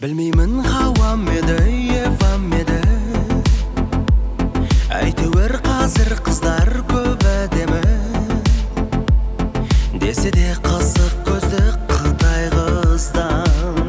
Білмеймін хауам еді, евам еді. Әйтеуір қазір қыздар көп әдемі. Десе де қызық көзді Қытай қыздан.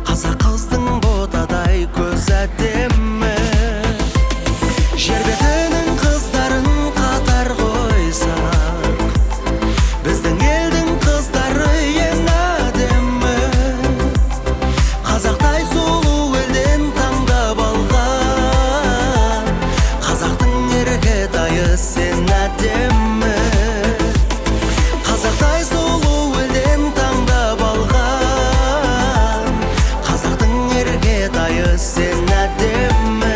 Қазақ қыздың ботадай көз әдемі. Жер бетінің қыздарын қатар қойсақ, біздің елдің қыздары ең әдемі. Қазақтай сұлу елден таңдап алған, қазақтың еркетайы сен әдемі. Қазақтай сұлу елден таңдап алған, қазақтың еркетайы сен әдемі.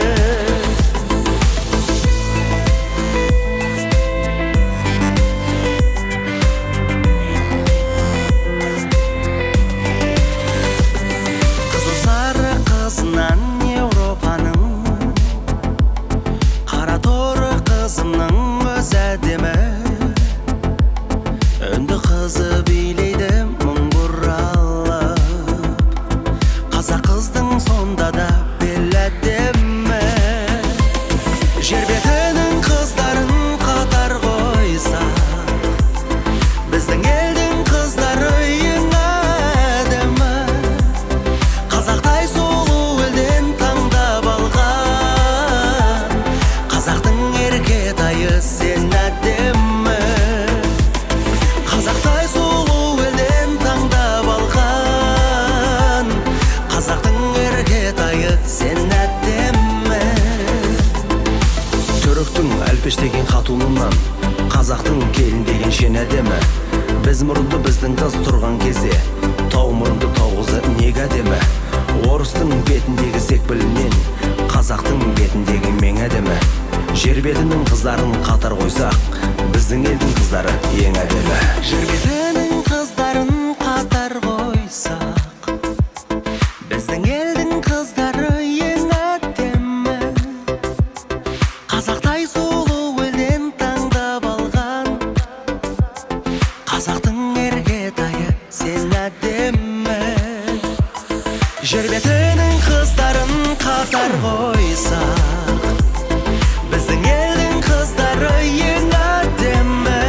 Қызынан Европаның, қара торы қызымның өз әдемі. Үнді қызы билейді мұң бұралып, қазақ қыздың сонда да бел әдемі. Жер бетінің қыздарын қатар қойсақ, біздің елдің қыздары ең әдемі. Қазақтай сұлу елден таңдап алған, қазақтың еркетайы сен әдемі. Қазақтай сұлу елден таңдап алған, қазақтың еркетайы сен әдемі. Түріктің әлпештеген қатулынан, қазақтың келін деген шен әдемі. Біз мұрынды біздің қыз тұрған кезде, тау мұрынды тау қызы неге әдемі. Орыстың бетіндегі секпілінен, қазақтың бетіндегі мен әдемі. Жер бетінің қыздарын қатар қойсақ, біздің елдің қыздары ең әдемі. Жер бетінің қыздарын қатар қойсақ, біздің елдің қыздары ең әдемі. Қазақтай сұлу елден таңдап алған, қазақтың еркетайы сен әдемі. Жер бетінің қыздарын қатар қойсақ, біздің елдің қыздары ең әдемі.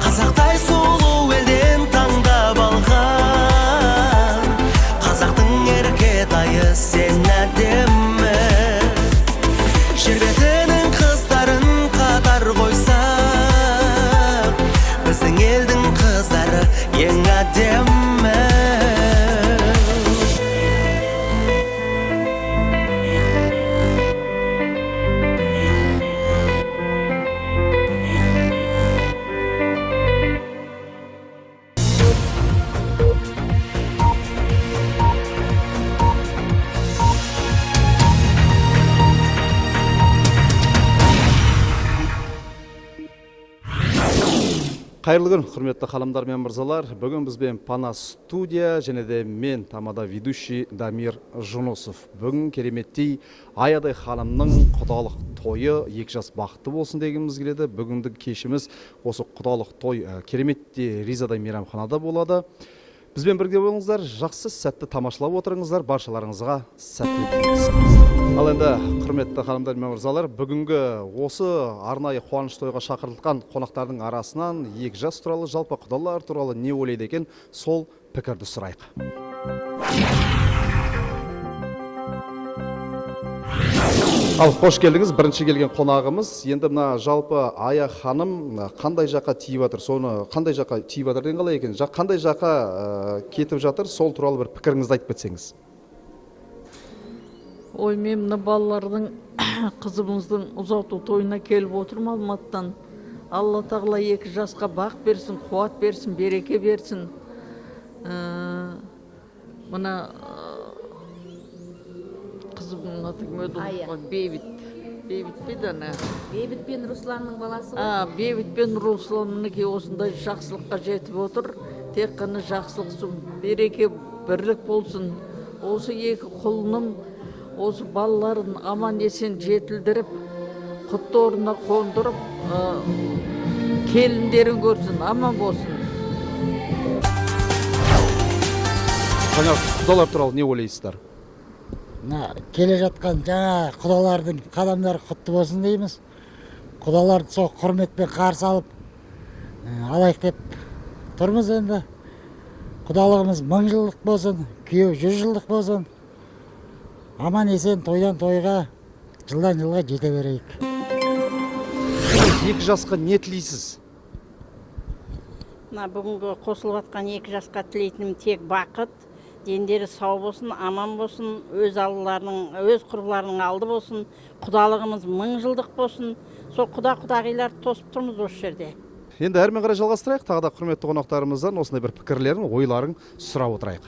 Қазақтай сұлу елден таңдап алған, қазақтың еркетайы сен әдемі. Жер бетінің қыздарын қатар қойсақ, біздің елдің қыздары ең әдемі. Қайырлы күн, құрметті қаламдар мен мырзалар. Бүгін бізбен Пана студия және де мен тамада ведущий Дамир Жунусов. Бүгін кереметтей Аядай ханымның құдалық тойы екі жас бақытты болсын дегеніміз келеді. Бүгінгі кешіміз осы құдалық той кереметте Ризадай мейрамханада болады. Бізбен бірге болыңыздар, жақсы сәтті тамашалап отырыңыздар, баршаларыңызға сәттілік тілейміз. Ал енді құрметті ханымдар мен мырзалар, бүгінгі осы арнайы қуаныш тойға шақырылған қонақтардың арасынан екі жас туралы, жалпы құдалар туралы не ойлайды екен, сол пікірді сұрайық. Ал қош келдіңіз, бірінші келген қонағымыз. Енді мына жалпы Ая ханым қандай жаққа тиіп жатыр, соны қандай жаққа тиіп жатыр деген қалай екен, қандай жаққа кетіп жатыр, сол туралы бір пікіріңізді айтып кетсеңіз. Ой, мен мына балалардың қызымыздың ұзату тойына келіп отырмын Алматыдан. Алла тағала екі жасқа бақ берсін, қуат берсін, береке берсін. Мына қызымның аты кім еді? Бейбіт. Бейбіт пе дана? Бейбіт пен Русланның баласы ғой? Бейбіт пен Русланның осындай жақсылыққа жетіп отыр. Тек қана жақсылықсын, береке, бірлік болсын. Осы екі құлыным осы балаларын аман есен жетілдіріп, құтты орнына қондырып, келіндерін көрсін, аман болсын. Жаңа құдалар туралы не ойлайсыздар? мына келе жатқан жаңа құдалардың қадамдары құтты болсын дейміз. Құдаларды сол құрметпен қарсы алып алайық деп тұрмыз енді. Құдалығымыз 1000 жылдық болсын, күйеу 100 жылдық болсын. Аман есен тойдан тойға, жылдан жылға жете берейік. Екі жасқа не тілейсіз? Мына бүгінгі қосылып жатқан 2 жасқа тілейтінім тек бақыт, дендері сау болсын, аман болсын, өз құрбыларының алды болсын, құдалығымыз 1000 жылдық болсын. Сол құдағиларды тосып тұрмыз осы жерде. Енді әрмен қарай жалғастырайық. Тағы да құрметті қонақтарымыздан осындай бір пікірлерін, ойларын сұрап отырайық.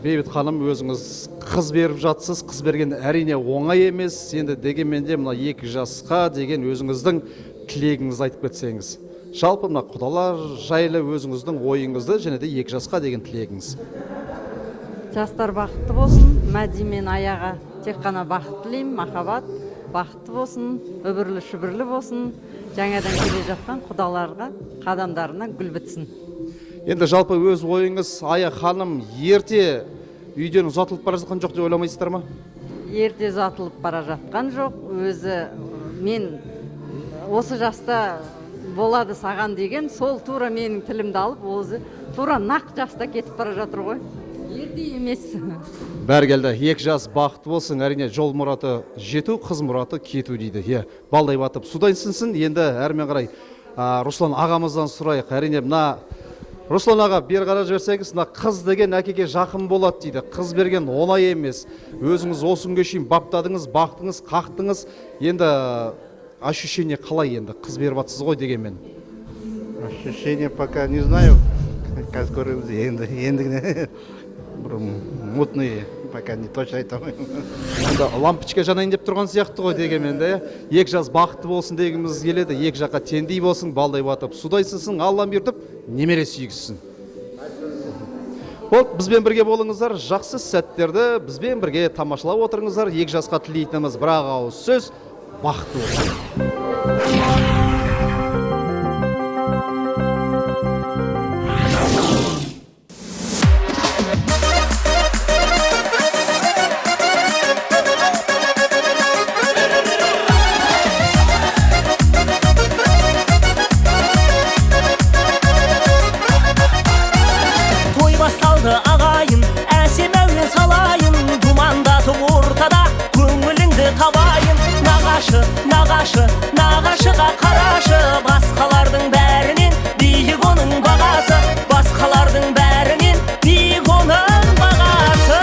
Бейбіт ханым, өзіңіз қыз беріп жатсыз. Қыз берген әрине оңай емес. Енді дегенмен де мына 2 жасқа деген өзіңіздің тілегіңізді айтып кетсеңіз. Жалпы мына құдалар жайлы өзіңіздің ойыңызды және де 2 жасқа деген тілегіңіз. Жастар бақытты болсын, мәди мен аяға тек қана бақыт тілеймін, махаббат бақытты болсын, өбірлі шүбірлі болсын, жаңадан келе жатқан құдаларға қадамдарына гүл бітсін. Енді жалпы өз ойыңыз, Ая ханым, ерте үйден ұзатылып бара жатқан жоқ деп ойламайсыздар ма? Ерте ұзатылып бара жатқан жоқ, өзі мен осы жаста болады саған деген, сол тура менің тілімді алып, өзі тура нақ жаста кетіп бара жатыр ғой. Ерте емес. Бәргелді, 2 жас бақытты болсын, әрине жол мұраты жету, қыз мұраты кету дейді. Балдай батып судай сынсын. Енді әрмен қарай Руслан ағамыздан сұрайық. Әрине мына Руслан аға, бер қарап жіберсеңіз, мына қыз деген әкеге жақын болады дейді. Қыз берген оңай емес. Өзіңіз осынға шейін баптадыңыз, бақтыңыз, қақтыңыз. Енді ощущение қалай енді? Қыз беріп жатсыз ғой дегенмен. Ощущение пока не знаю. Как скоро енді мутный, пока не точно айта алмаймын. Лампочка жанайын деп тұрған сияқты ғой дегенмен де. 2 жас бақытты болсын дегіміз келеді. 2 жаққа теңдей болсын, балдай батып судай сынсын, Аллам беріп немере сүйгізсін. Бізбен бірге болыңыздар, жақсы сәттерді бізбен бірге тамашалап отырыңыздар. 2 жасқа тілейтініміз бір ауыз сөз, бақытты болсын. Ағайын, әсем әуен салайын, думандатып ортада көңіліңді табайын. Нағашыға қарашы, басқалардың бәрінен биік оның бағасы, басқалардың бәрінен биік оның бағасы.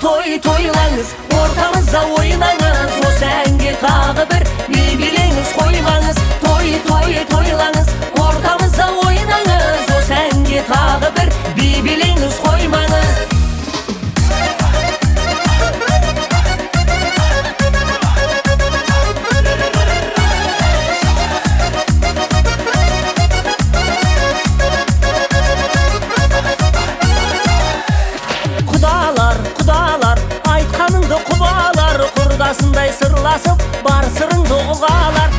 Тойлаңыз, ортамызда ойнаңыз, осы әнге тағы бір би билеңіз, қоймаңыз. Тойлаңыз, ортамызда ойнаңыз, осы әнге тағы бір би билеңіз, қоймаңыз. Құдалар, айтқаныңды құбалар, құрдасындай сырласып, бар сырыңды ұғалар.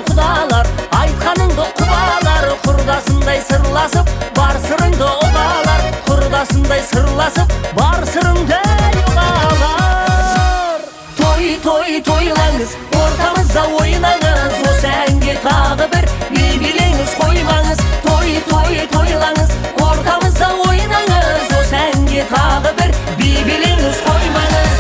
Құдалар, айтқаныңды құбалар, құрдасындай сырласып, бар сырыңды ұғалар. Құрдасындай сырласып, бар сырыңды ұғалар. Тойлаңыз, ортамызда ойнаңыз, осы әнге тағы бір би билеңіз, қоймаңыз. Тойлаңыз, ортамызда ойнаңыз, осы әнге тағы бір би билеңіз, қоймаңыз.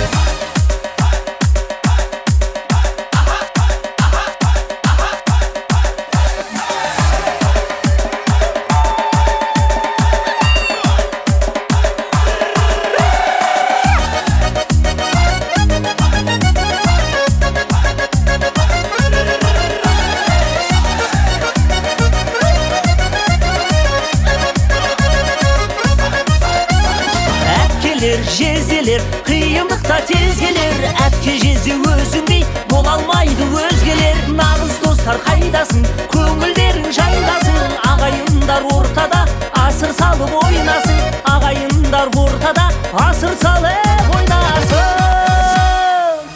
Жезелер, қиындықта тез келер, әпке жезе өзіңдей бола алмайды өзгелер. Нағыз достар қайдасын, көңілдерің жайнасын, ағайындар ортада асыр салып ойнасын, ағайындар ортада асыр салып